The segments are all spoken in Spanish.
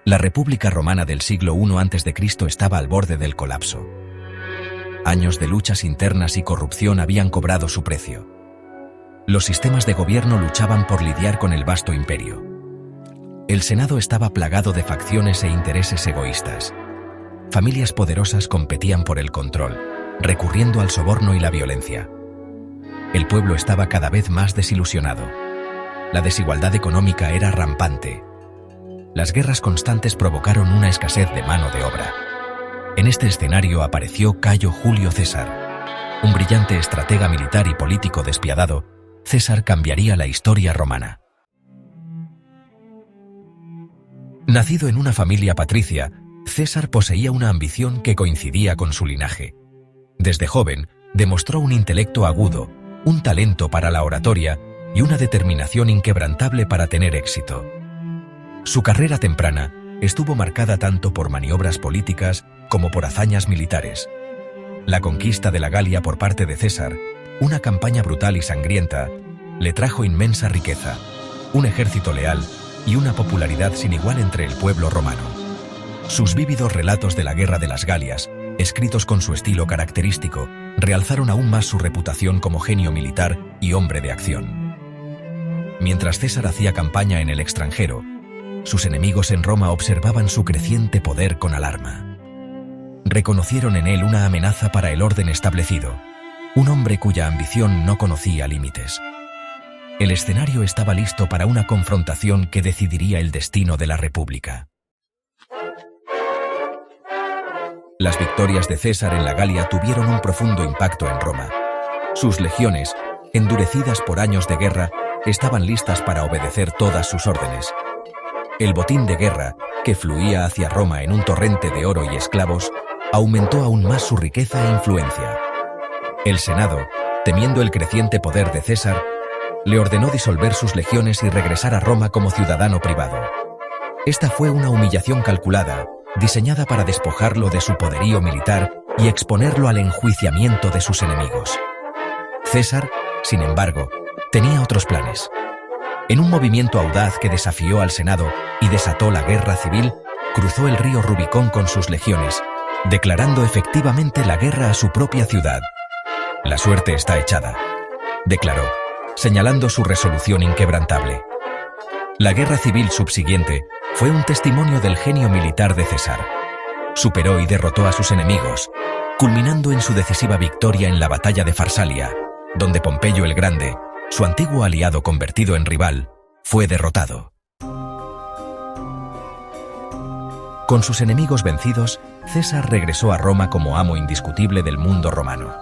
La República Romana del siglo I a.C. estaba al borde del colapso. Años de luchas internas y corrupción habían cobrado su precio. Los sistemas de gobierno luchaban por lidiar con el vasto imperio. El Senado estaba plagado de facciones e intereses egoístas. Familias poderosas competían por el control, recurriendo al soborno y la violencia. El pueblo estaba cada vez más desilusionado. La desigualdad económica era rampante. Las guerras constantes provocaron una escasez de mano de obra. En este escenario apareció Cayo Julio César. Un brillante estratega militar y político despiadado, César cambiaría la historia romana. Nacido en una familia patricia, César poseía una ambición que coincidía con su linaje. Desde joven, demostró un intelecto agudo, un talento para la oratoria y una determinación inquebrantable para tener éxito. Su carrera temprana estuvo marcada tanto por maniobras políticas como por hazañas militares. La conquista de la Galia por parte de César, una campaña brutal y sangrienta, le trajo inmensa riqueza, un ejército leal y una popularidad sin igual entre el pueblo romano. Sus vívidos relatos de la Guerra de las Galias, escritos con su estilo característico, realzaron aún más su reputación como genio militar y hombre de acción. Mientras César hacía campaña en el extranjero, sus enemigos en Roma observaban su creciente poder con alarma. Reconocieron en él una amenaza para el orden establecido, un hombre cuya ambición no conocía límites. El escenario estaba listo para una confrontación que decidiría el destino de la República. Las victorias de César en la Galia tuvieron un profundo impacto en Roma. Sus legiones, endurecidas por años de guerra, estaban listas para obedecer todas sus órdenes. El botín de guerra, que fluía hacia Roma en un torrente de oro y esclavos, aumentó aún más su riqueza e influencia. El Senado, temiendo el creciente poder de César, le ordenó disolver sus legiones y regresar a Roma como ciudadano privado. Esta fue una humillación calculada, diseñada para despojarlo de su poderío militar y exponerlo al enjuiciamiento de sus enemigos. César, sin embargo, tenía otros planes. En un movimiento audaz que desafió al Senado y desató la guerra civil, cruzó el río Rubicón con sus legiones, declarando efectivamente la guerra a su propia ciudad. «La suerte está echada», declaró, señalando su resolución inquebrantable. La guerra civil subsiguiente fue un testimonio del genio militar de César. Superó y derrotó a sus enemigos, culminando en su decisiva victoria en la batalla de Farsalia, donde Pompeyo el Grande, su antiguo aliado convertido en rival, fue derrotado. Con sus enemigos vencidos, César regresó a Roma como amo indiscutible del mundo romano.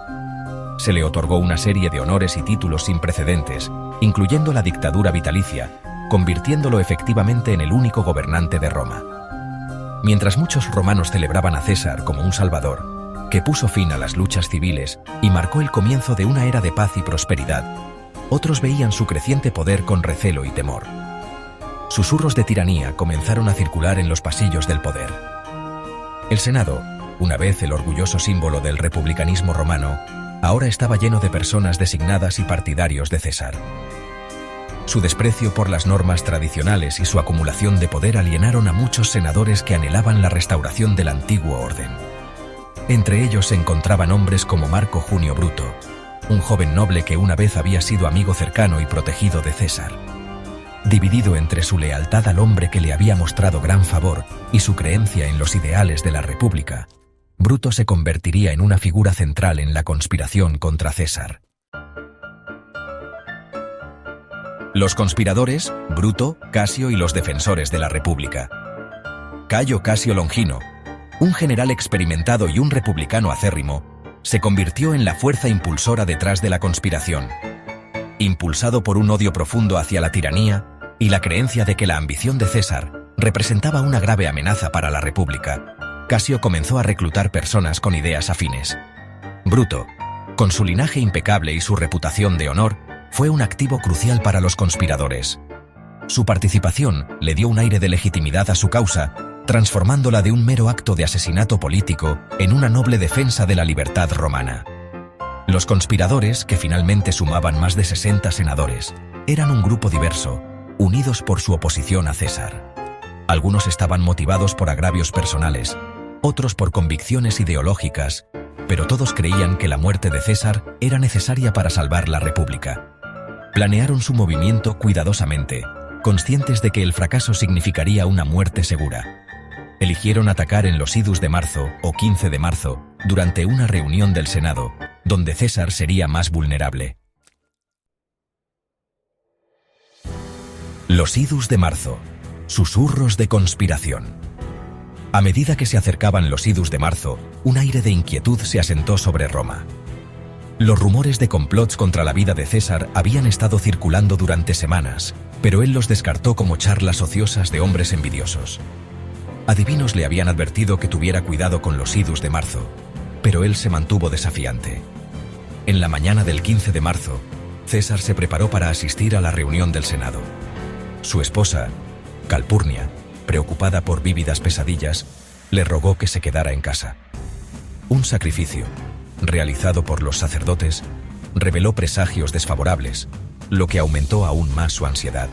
Se le otorgó una serie de honores y títulos sin precedentes, incluyendo la dictadura vitalicia, convirtiéndolo efectivamente en el único gobernante de Roma. Mientras muchos romanos celebraban a César como un salvador, que puso fin a las luchas civiles y marcó el comienzo de una era de paz y prosperidad, otros veían su creciente poder con recelo y temor. Susurros de tiranía comenzaron a circular en los pasillos del poder. El Senado, una vez el orgulloso símbolo del republicanismo romano, ahora estaba lleno de personas designadas y partidarios de César. Su desprecio por las normas tradicionales y su acumulación de poder alienaron a muchos senadores que anhelaban la restauración del antiguo orden. Entre ellos se encontraban hombres como Marco Junio Bruto, un joven noble que una vez había sido amigo cercano y protegido de César. Dividido entre su lealtad al hombre que le había mostrado gran favor y su creencia en los ideales de la República, Bruto se convertiría en una figura central en la conspiración contra César. Los conspiradores, Bruto, Casio y los defensores de la República. Cayo Casio Longino, un general experimentado y un republicano acérrimo, se convirtió en la fuerza impulsora detrás de la conspiración. Impulsado por un odio profundo hacia la tiranía y la creencia de que la ambición de César representaba una grave amenaza para la República, Casio comenzó a reclutar personas con ideas afines. Bruto, con su linaje impecable y su reputación de honor, fue un activo crucial para los conspiradores. Su participación le dio un aire de legitimidad a su causa, transformándola de un mero acto de asesinato político en una noble defensa de la libertad romana. Los conspiradores, que finalmente sumaban más de 60 senadores, eran un grupo diverso, unidos por su oposición a César. Algunos estaban motivados por agravios personales, otros por convicciones ideológicas, pero todos creían que la muerte de César era necesaria para salvar la República. Planearon su movimiento cuidadosamente, conscientes de que el fracaso significaría una muerte segura. Eligieron atacar en los idus de marzo o 15 de marzo, durante una reunión del Senado, donde César sería más vulnerable. Los idus de marzo. Susurros de conspiración. A medida que se acercaban los idus de marzo, un aire de inquietud se asentó sobre Roma. Los rumores de complots contra la vida de César habían estado circulando durante semanas, pero él los descartó como charlas ociosas de hombres envidiosos. Adivinos le habían advertido que tuviera cuidado con los idus de marzo, pero él se mantuvo desafiante. En la mañana del 15 de marzo, César se preparó para asistir a la reunión del Senado. Su esposa, Calpurnia, preocupada por vívidas pesadillas, le rogó que se quedara en casa. Un sacrificio, realizado por los sacerdotes, reveló presagios desfavorables, lo que aumentó aún más su ansiedad.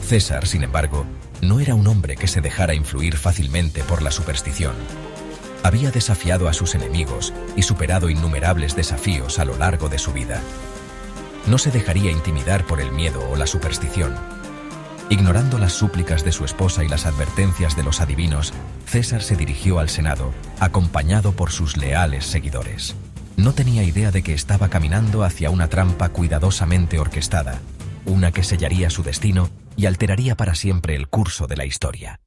César, sin embargo, no era un hombre que se dejara influir fácilmente por la superstición. Había desafiado a sus enemigos y superado innumerables desafíos a lo largo de su vida. No se dejaría intimidar por el miedo o la superstición. Ignorando las súplicas de su esposa y las advertencias de los adivinos, César se dirigió al Senado, acompañado por sus leales seguidores. No tenía idea de que estaba caminando hacia una trampa cuidadosamente orquestada, una que sellaría su destino y alteraría para siempre el curso de la historia.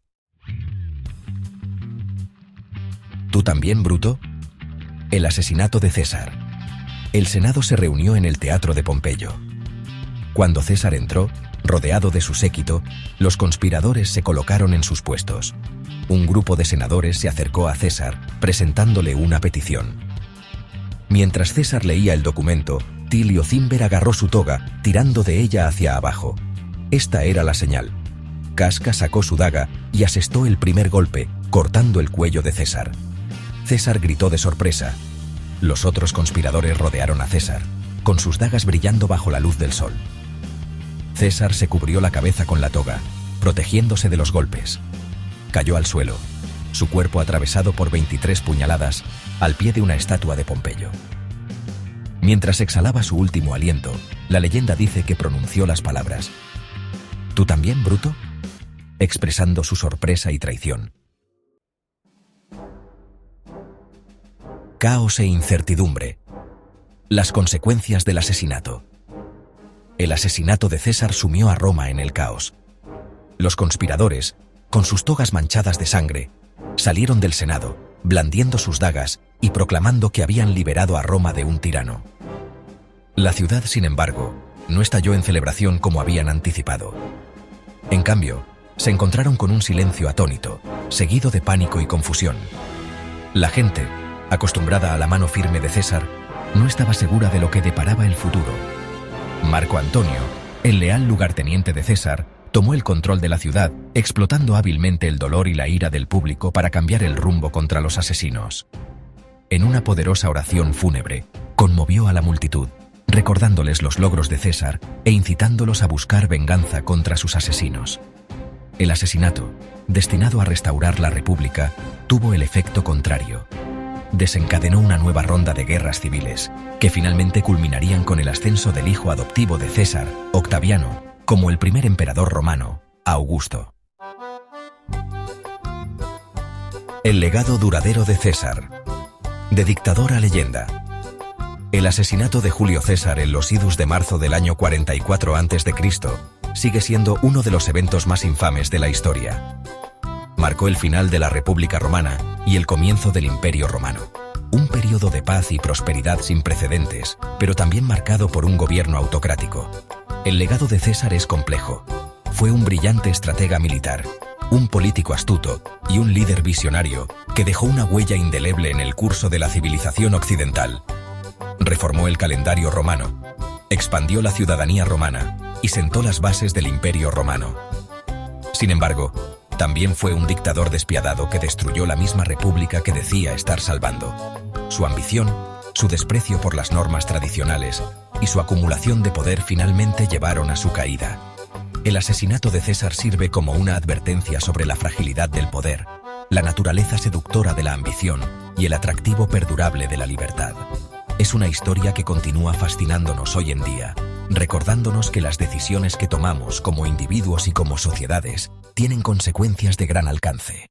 ¿Tú también, Bruto? El asesinato de César. El Senado se reunió en el Teatro de Pompeyo. Cuando César entró, rodeado de su séquito, los conspiradores se colocaron en sus puestos. Un grupo de senadores se acercó a César, presentándole una petición. Mientras César leía el documento, Tilio Cimber agarró su toga, tirando de ella hacia abajo. Esta era la señal. Casca sacó su daga y asestó el primer golpe, cortando el cuello de César. César gritó de sorpresa. Los otros conspiradores rodearon a César, con sus dagas brillando bajo la luz del sol. César se cubrió la cabeza con la toga, protegiéndose de los golpes. Cayó al suelo, su cuerpo atravesado por 23 puñaladas, al pie de una estatua de Pompeyo. Mientras exhalaba su último aliento, la leyenda dice que pronunció las palabras: ¿Tú también, Bruto?, expresando su sorpresa y traición. Caos e incertidumbre. Las consecuencias del asesinato. El asesinato de César sumió a Roma en el caos. Los conspiradores, con sus togas manchadas de sangre, salieron del Senado, blandiendo sus dagas y proclamando que habían liberado a Roma de un tirano. La ciudad, sin embargo, no estalló en celebración como habían anticipado. En cambio, se encontraron con un silencio atónito, seguido de pánico y confusión. La gente, acostumbrada a la mano firme de César, no estaba segura de lo que deparaba el futuro. Marco Antonio, el leal lugarteniente de César, tomó el control de la ciudad, explotando hábilmente el dolor y la ira del público para cambiar el rumbo contra los asesinos. En una poderosa oración fúnebre, conmovió a la multitud, recordándoles los logros de César e incitándolos a buscar venganza contra sus asesinos. El asesinato, destinado a restaurar la República, tuvo el efecto contrario. Desencadenó una nueva ronda de guerras civiles, que finalmente culminarían con el ascenso del hijo adoptivo de César, Octaviano, como el primer emperador romano, Augusto. El legado duradero de César. De dictador a leyenda. El asesinato de Julio César en los idus de marzo del año 44 a.C. sigue siendo uno de los eventos más infames de la historia. Marcó el final de la República Romana y el comienzo del Imperio Romano. Un periodo de paz y prosperidad sin precedentes, pero también marcado por un gobierno autocrático. El legado de César es complejo. Fue un brillante estratega militar, un político astuto y un líder visionario que dejó una huella indeleble en el curso de la civilización occidental. Reformó el calendario romano, expandió la ciudadanía romana y sentó las bases del Imperio Romano. Sin embargo, también fue un dictador despiadado que destruyó la misma república que decía estar salvando. Su ambición, su desprecio por las normas tradicionales y su acumulación de poder finalmente llevaron a su caída. El asesinato de César sirve como una advertencia sobre la fragilidad del poder, la naturaleza seductora de la ambición y el atractivo perdurable de la libertad. Es una historia que continúa fascinándonos hoy en día, recordándonos que las decisiones que tomamos como individuos y como sociedades tienen consecuencias de gran alcance.